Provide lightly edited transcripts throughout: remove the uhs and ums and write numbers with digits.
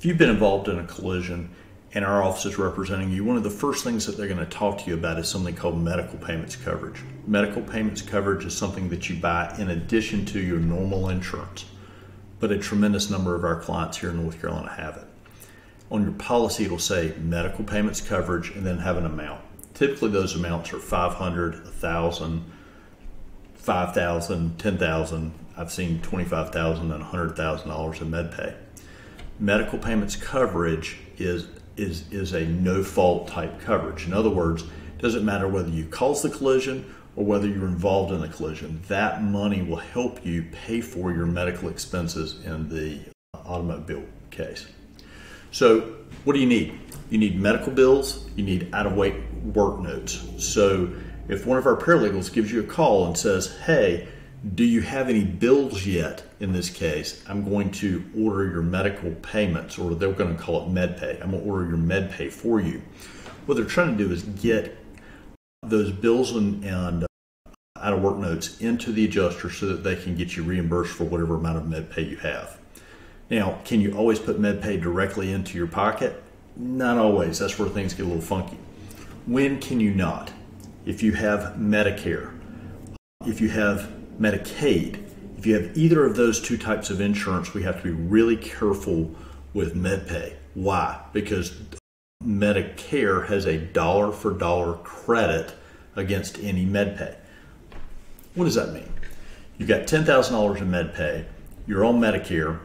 If you've been involved in a collision and our office is representing you, one of the first things that they're going to talk to you about is something called medical payments coverage. Medical payments coverage is something that you buy in addition to your normal insurance, but a tremendous number of our clients here in North Carolina have it. On your policy, it'll say medical payments coverage and then have an amount. Typically, those amounts are $500, $1,000, $5,000, $10,000. I've seen $25,000 and $100,000 in MedPay. Medical payments coverage is a no-fault type coverage. In other words, it doesn't matter whether you caused the collision or whether you're involved in the collision. That money will help you pay for your medical expenses in the automobile case. So what do you need? You need medical bills, you need out-of-weight work notes. So if one of our paralegals gives you a call and says, hey, do you have any bills yet? In this case, I'm going to order your medical payments, or they're going to call it MedPay. I'm going to order your MedPay for you. What they're trying to do is get those bills and out-of-work notes into the adjuster so that they can get you reimbursed for whatever amount of MedPay you have. Now, can you always put MedPay directly into your pocket? Not always. That's where things get a little funky. When can you not? If you have Medicare, if you have Medicaid, if you have either of those two types of insurance, we have to be really careful with MedPay. Why? Because Medicare has a dollar-for-dollar credit against any MedPay. What does that mean? You've got $10,000 in MedPay, you're on Medicare,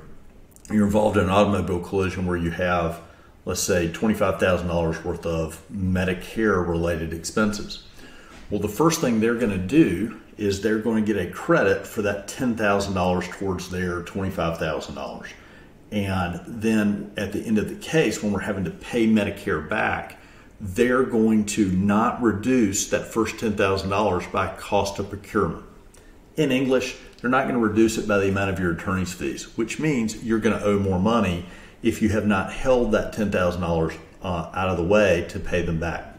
you're involved in an automobile collision where you have, let's say, $25,000 worth of Medicare-related expenses. Well, the first thing they're going to do is they're going to get a credit for that $10,000 towards their $25,000. And then at the end of the case, when we're having to pay Medicare back, they're going to not reduce that first $10,000 by cost of procurement. In English, they're not going to reduce it by the amount of your attorney's fees, which means you're going to owe more money if you have not held that $10,000 out of the way to pay them back.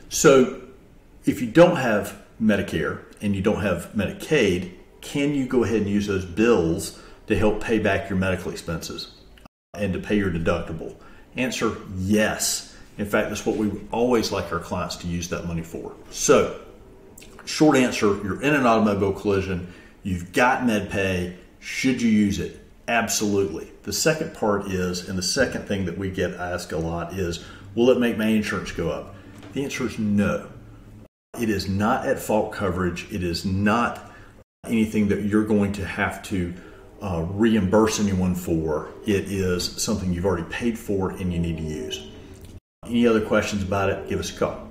So if you don't have Medicare and you don't have Medicaid, can you go ahead and use those bills to help pay back your medical expenses and to pay your deductible? Answer, yes. In fact, that's what we always like our clients to use that money for. So, short answer, you're in an automobile collision, you've got MedPay, should you use it? Absolutely. The second part is, and the second thing that we get asked a lot is, will it make my insurance go up? The answer is no. It is not at fault coverage. It is not anything that you're going to have to reimburse anyone for. It is something you've already paid for and you need to use. Any other questions about it, give us a call.